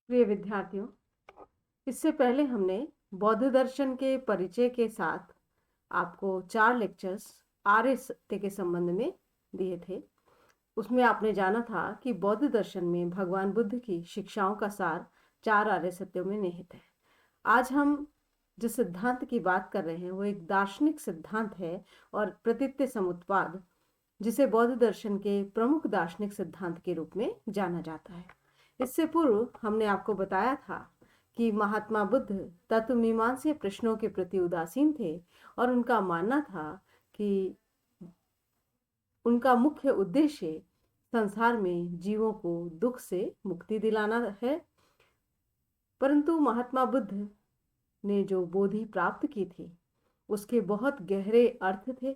प्रिय विद्यार्थियों, इससे पहले हमने बौद्ध दर्शन के परिचय के साथ आपको 4 लेक्चर्स आर्य सत्य के संबंध में दिए थे। उसमें आपने जाना था कि बौद्ध दर्शन में भगवान बुद्ध की शिक्षाओं का सार 4 आर्य सत्यों में निहित है। आज हम जिस सिद्धांत की बात कर रहे हैं वो एक दार्शनिक सिद्धांत है और प्रतीत्य समुत्पाद, जिसे बौद्ध दर्शन के प्रमुख दार्शनिक सिद्धांत के रूप में जाना जाता है। इससे पूर्व हमने आपको बताया था कि महात्मा बुद्ध तत्वमीमांसीय प्रश्नों के प्रति उदासीन थे और उनका मानना था कि उनका मुख्य उद्देश्य संसार में जीवों को दुख से मुक्ति दिलाना है। परंतु महात्मा बुद्ध ने जो बोधि प्राप्त की थी उसके बहुत गहरे अर्थ थे।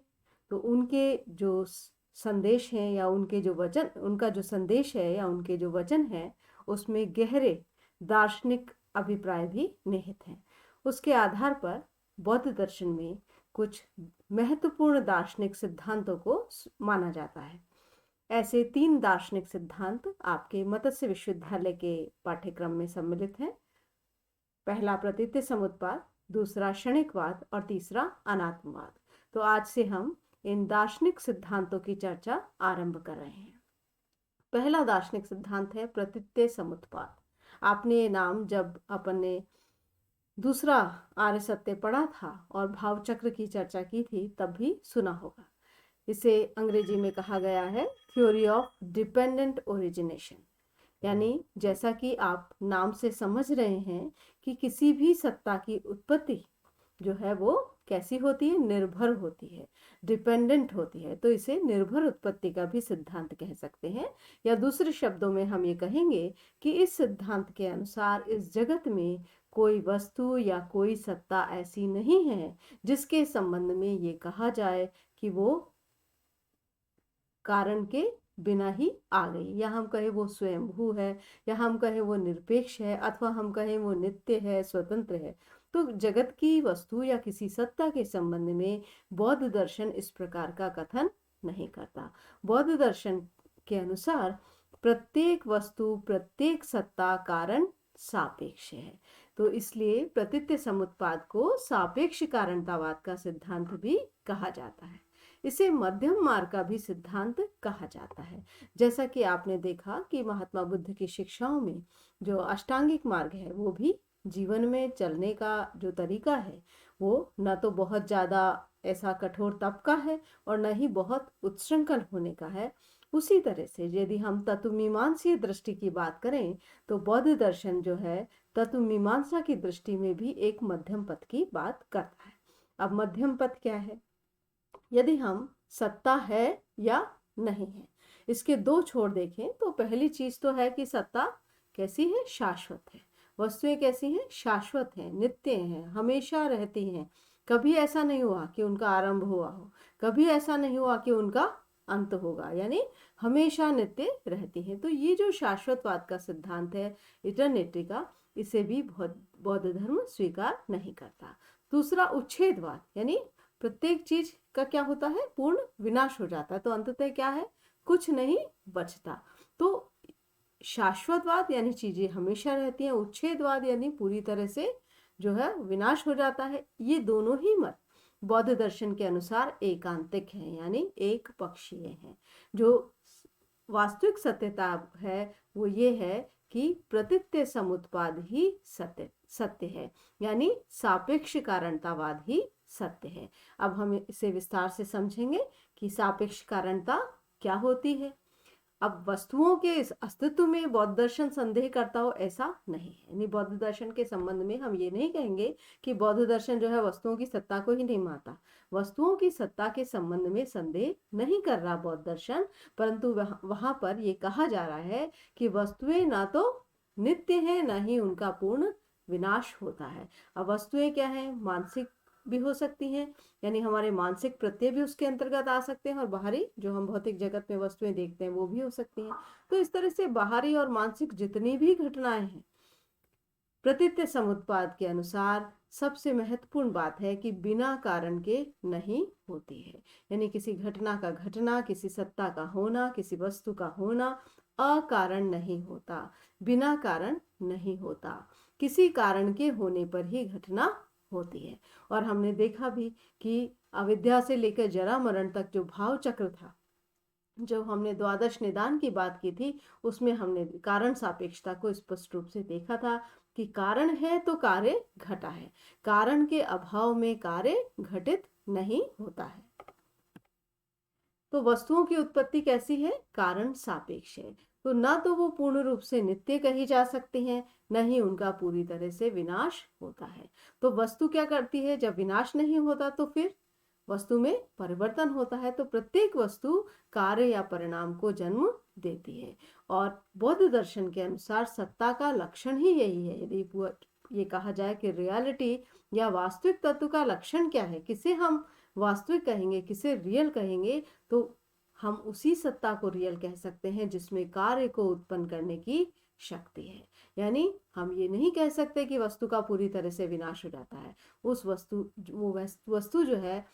तो उनके जो संदेश हैं या उनके जो वचन, उनका जो संदेश है या उनके जो वचन है उसमें गहरे दार्शनिक अभिप्राय भी निहित हैं। उसके आधार पर बौद्ध दर्शन में कुछ महत्वपूर्ण दार्शनिक सिद्धांतों को माना जाता है। ऐसे 3 दार्शनिक सिद्धांत आपके मत्स्य विश्वविद्यालय के पाठ्यक्रम में सम्मिलित हैं। पहला प्रतीत्य समुत्पाद, दूसरा क्षणिकवाद और तीसरा अनात्मवाद। तो आज से हम इन दार्शनिक सिद्धांतों की चर्चा आरंभ कर रहे हैं। पहला दार्शनिक सिद्धांत है प्रतीत्य समुत्पाद। आपने ये नाम जब अपन ने दूसरा आर्य सत्य पढ़ा था और भाव चक्र की चर्चा की थी तब भी सुना होगा। इसे अंग्रेजी में कहा गया है थ्योरी ऑफ डिपेंडेंट ओरिजिनेशन। यानी जैसा कि आप नाम से समझ रहे हैं कि किसी भी सत्ता की उत्पत्ति जो है वो कैसी होती है, निर्भर होती है, डिपेंडेंट होती है। तो इसे निर्भर उत्पत्ति का भी सिद्धांत कह सकते हैं, या दूसरे शब्दों में हम ये कहेंगे कि इस सिद्धांत के अनुसार इस जगत में कोई वस्तु या कोई सत्ता ऐसी नहीं है जिसके संबंध में ये कहा जाए कि वो कारण के बिना ही आ गई, या हम कहें वो स्वयंभू है, या हम कहें वो निरपेक्ष है, अथवा हम कहें वो नित्य है, स्वतंत्र है। तो जगत की वस्तु या किसी सत्ता के संबंध में बौद्ध दर्शन इस प्रकार का कथन नहीं करता। बौद्ध दर्शन के अनुसार प्रत्येक वस्तु, प्रत्येक सत्ता कारण सापेक्ष है। तो इसलिए प्रतीत्य समुत्पाद को सापेक्ष कारणतावाद का सिद्धांत भी कहा जाता है। इसे मध्यम मार्ग का भी सिद्धांत कहा जाता है। जैसा कि आपने देखा कि महात्मा बुद्ध की शिक्षाओं में जो अष्टांगिक मार्ग है वो भी जीवन में चलने का जो तरीका है वो न तो बहुत ज़्यादा ऐसा कठोर तप का है और न ही बहुत उत्सृंखल होने का है। उसी तरह से यदि हम तत्वमीमांसीय दृष्टि की बात करें तो बौद्ध दर्शन जो है तत्वमीमांसा की दृष्टि में भी एक मध्यम पथ की बात करता है। अब मध्यम पथ क्या है? यदि हम सत्ता है या नहीं है, इसके 2 छोर देखें तो पहली चीज तो है कि सत्ता कैसी है? शाश्वत है। वस्तुएं कैसी हैं? शाश्वत हैं, नित्य हैं, हमेशा रहती हैं। कभी ऐसा नहीं हुआ कि उनका आरंभ हुआ हो, कभी ऐसा नहीं हुआ कि उनका अंत होगा, यानी हमेशा नित्य रहती हैं। तो ये जो शाश्वतवाद का सिद्धांत है, इटर्निटी का, इसे भी बौद्ध धर्म स्वीकार नहीं करता। दूसरा उच्छेदवाद, यानी प्रत्येक चीज का क्या होता है? पूर्ण विनाश हो जाता है, तो अंततः क्या है? कुछ नहीं बचता। तो शाश्वतवाद यानी चीजें हमेशा रहती हैं, उच्छेदवाद यानी पूरी तरह से जो है विनाश हो जाता है। ये दोनों ही मत बौद्ध दर्शन के अनुसार एकांतिक हैं, यानी एक पक्षीय हैं। जो वास्तविक सत्यता है वो ये है कि प्रतीत्य समुत्पाद ही सत्य है, यानी सापेक्ष कारणतावाद ही सत्य है। अब हम इसे विस्तार से समझेंगे कि सापेक्ष कारणता क्या होती है। अब वस्तुओं के इस अस्तित्व में बौद्ध दर्शन संदेह करता हो ऐसा नहीं है। यानी बौद्ध दर्शन के संबंध में हम ये नहीं कहेंगे कि बौद्ध दर्शन जो है वस्तुओं की सत्ता को ही नहीं मानता। वस्तुओं की सत्ता के संबंध में संदेह नहीं कर रहा बौद्ध दर्शन, परंतु वहां पर ये कहा जा रहा है कि वस्तुएं ना तो नित्य है ना ही उनका पूर्ण विनाश होता है। अब वस्तुएं क्या है? मानसिक भी हो सकती हैं, यानी हमारे मानसिक प्रत्यय भी उसके अंतर्गत आ सकते हैं, और बाहरी जो हम भौतिक जगत में वस्तुएं देखते हैं वो भी हो सकती हैं। तो इस तरह से बाहरी और मानसिक जितनी भी घटनाएं हैं प्रतीत्य समुत्पाद के अनुसार सबसे महत्वपूर्ण बात है कि बिना कारण के नहीं होती है। यानी किसी घटना का घटना, किसी सत्ता का होना, किसी वस्तु का होना अकारण नहीं होता, बिना कारण नहीं होता। किसी कारण के होने पर ही घटना होती है। और हमने देखा भी कि अविद्या से लेकर जरा मरण तक जो भाव चक्र था, जो हमने द्वादश निदान की बात की थी, उसमें हमने कारण सापेक्षता को स्पष्ट रूप से देखा था कि कारण है तो कार्य घटा है, कारण के अभाव में कार्य घटित नहीं होता है। तो वस्तुओं की उत्पत्ति कैसी है? कारण सापेक्ष है। तो ना तो वो पूर्ण रूप से नित्य कही जा सकती हैं, न ही उनका पूरी तरह से विनाश होता है। तो वस्तु क्या करती है? जब विनाश नहीं होता तो फिर वस्तु में परिवर्तन होता है। तो प्रत्येक वस्तु कार्य या परिणाम को जन्म देती है। और बौद्ध दर्शन के अनुसार सत्ता का लक्षण ही यही है। यदि ये कहा जाए कि रियलिटी या वास्तविक तत्व का लक्षण क्या है, किसे हम वास्तविक कहेंगे, किसे रियल कहेंगे, तो हम उसी सत्ता को रियल कह सकते हैं जिसमें कार्य को उत्पन्न करने की शक्ति है। यानी हम ये नहीं कह सकते कि वस्तु का पूरी तरह से विनाश हो जाता है। उस वस्तु जो है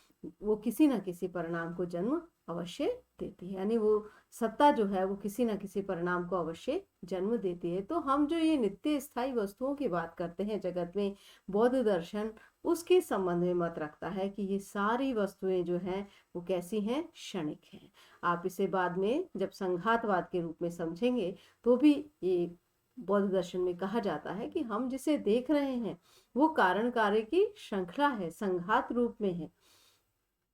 वो किसी न किसी परिणाम को जन्म अवश्य देती है। यानी वो सत्ता जो है वो किसी न किसी परिणाम को अवश्य जन्म देती है। तो हम जो ये नित्य स्थायी वस्तुओं की बात करते हैं जगत में, बौद्ध दर्शन उसके संबंध में मत रखता है कि ये सारी वस्तुएं जो हैं वो कैसी हैं? क्षणिक हैं। आप इसे बाद में जब संघातवाद के रूप में समझेंगे तो भी ये बौद्ध दर्शन में कहा जाता है कि हम जिसे देख रहे हैं वो कारण कार्य की श्रृंखला है, संघात रूप में है।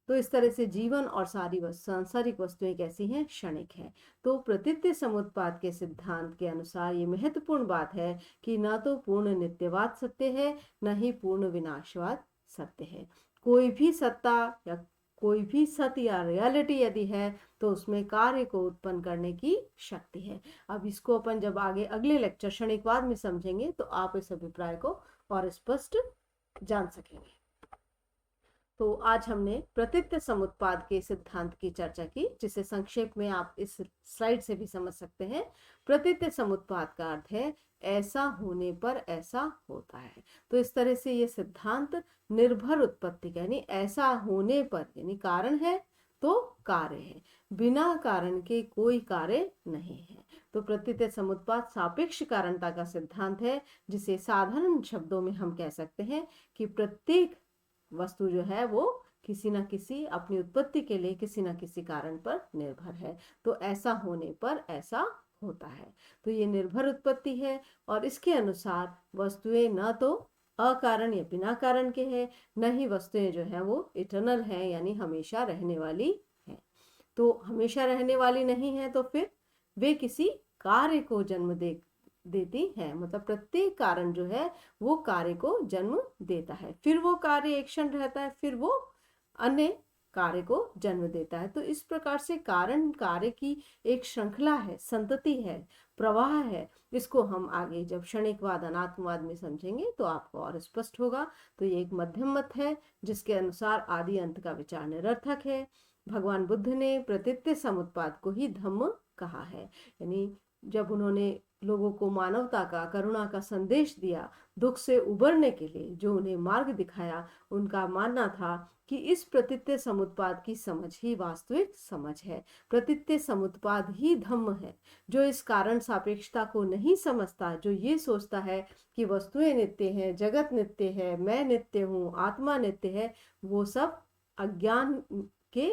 तो इस तरह से जीवन और सारी सांसारिक वस्तुएं कैसी हैं? क्षणिक हैं। तो प्रतीत्य समुत्पाद के सिद्धांत के अनुसार ये महत्वपूर्ण बात है कि न तो पूर्ण नित्यवाद सत्य है, न ही पूर्ण विनाशवाद सत्य है। कोई भी सत्ता या कोई भी सत्य या रियलिटी यदि है तो उसमें कार्य को उत्पन्न करने की शक्ति है। अब इसको अपन जब आगे अगले लेक्चर क्षणिकवाद में समझेंगे तो आप इस अभिप्राय को और स्पष्ट जान सकेंगे। तो आज हमने प्रतीत्य समुत्पाद के सिद्धांत की चर्चा की, जिसे संक्षेप में आप इस स्लाइड से भी समझ सकते हैं। प्रतीत्य समुत्पाद का अर्थ है ऐसा होने पर ऐसा होता है। तो इस तरह से ये सिद्धांत निर्भर उत्पत्ति का, यानी ऐसा होने पर, यानी कारण है तो कार्य है, बिना कारण के कोई कार्य नहीं है। तो प्रतीत्य समुत्पाद सापेक्ष कारणता का सिद्धांत है, जिसे साधारण शब्दों में हम कह सकते हैं कि प्रत्येक वस्तु जो है वो किसी न किसी अपनी उत्पत्ति के लिए किसी न किसी कारण पर निर्भर है। तो ऐसा होने पर ऐसा होता है। तो ये निर्भर उत्पत्ति है और इसके अनुसार वस्तुएं न तो अकारण या बिना कारण के हैं, न ही वस्तुएं जो है वो इटर्नल है, यानी हमेशा रहने वाली है। तो हमेशा रहने वाली नहीं है तो फिर वे किसी कार्य को जन्म देती है। मतलब प्रत्येक कारण जो है वो कार्य को जन्म देता है, फिर वो कार्य एक क्षण रहता है, फिर वो अन्य कार्य को जन्म देता है। तो इस प्रकार से कारण कार्य की एक श्रृंखला है, संतति है, प्रवाह है। इसको हम आगे जब क्षणिकवाद अनात्मवाद में समझेंगे तो आपको और स्पष्ट होगा। तो ये एक मध्यम मत है जिसके अनुसार आदि अंत का विचार निरर्थक है। भगवान बुद्ध ने प्रतीत्य समुत्पाद को ही धम्म कहा है। यानी जब उन्होंने लोगों को मानवता का, करुणा का संदेश दिया, दुख से उबरने के लिए जो उन्हें मार्ग दिखाया, उनका मानना था कि इस प्रतीत्य समुत्पाद की समझ ही वास्तविक समझ है। प्रतीत्य समुत्पाद ही धम्म है। जो इस कारण सापेक्षता को नहीं समझता, जो ये सोचता है कि वस्तुएं नित्य हैं, जगत नित्य है, मैं नित्य हूँ, आत्मा नित्य है, वो सब अज्ञान के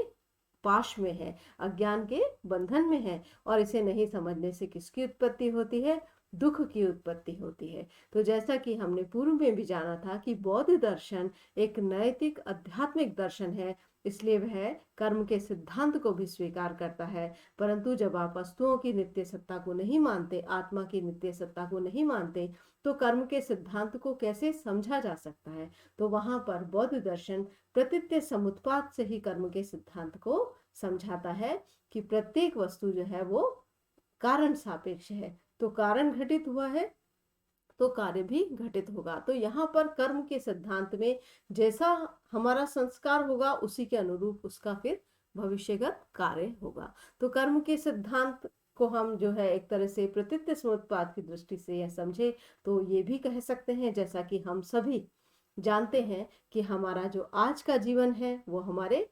पाश में है, अज्ञान के बंधन में है। और इसे नहीं समझने से किसकी उत्पत्ति होती है? दुख की उत्पत्ति होती है। तो जैसा कि हमने पूर्व में भी जाना था कि बौद्ध दर्शन एक नैतिक आध्यात्मिक दर्शन है, इसलिए वह कर्म के सिद्धांत को भी स्वीकार करता है। परंतु जब आप वस्तुओं की नित्य सत्ता को नहीं मानते, आत्मा की नित्य सत्ता को नहीं मानते, तो कर्म के सिद्धांत को कैसे समझा जा सकता है? तो वहां पर बौद्ध दर्शन प्रतीत्य समुत्पाद से ही कर्म के सिद्धांत को समझाता है कि प्रत्येक वस्तु जो है वो कारण सापेक्ष है। तो कारण घटित हुआ है तो कार्य भी घटित होगा। तो यहाँ पर कर्म के सिद्धांत में जैसा हमारा संस्कार होगा उसी के अनुरूप उसका फिर भविष्यगत कार्य होगा। तो कर्म के सिद्धांत को हम जो है एक तरह से प्रतीत्य समुत्पाद की दृष्टि से यह समझे तो ये भी कह सकते हैं, जैसा कि हम सभी जानते हैं कि हमारा जो आज का जीवन है वो हमारे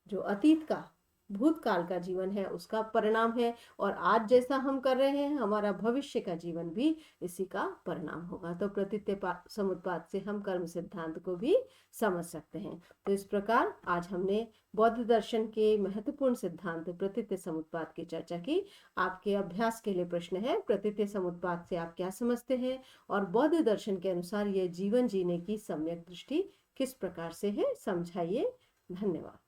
जो अतीत का भूतकाल का जीवन है उसका परिणाम है, और आज जैसा हम कर रहे हैं हमारा भविष्य का जीवन भी इसी का परिणाम होगा। तो प्रतीत्य समुत्पाद से हम कर्म सिद्धांत को भी समझ सकते हैं। तो इस प्रकार आज हमने बौद्ध दर्शन के महत्वपूर्ण सिद्धांत प्रतीत्य समुत्पाद की चर्चा की। आपके अभ्यास के लिए प्रश्न है, प्रतीत्य समुत्पाद से आप क्या समझते हैं और बौद्ध दर्शन के अनुसार ये जीवन जीने की सम्यक दृष्टि किस प्रकार से है, समझाइए। धन्यवाद।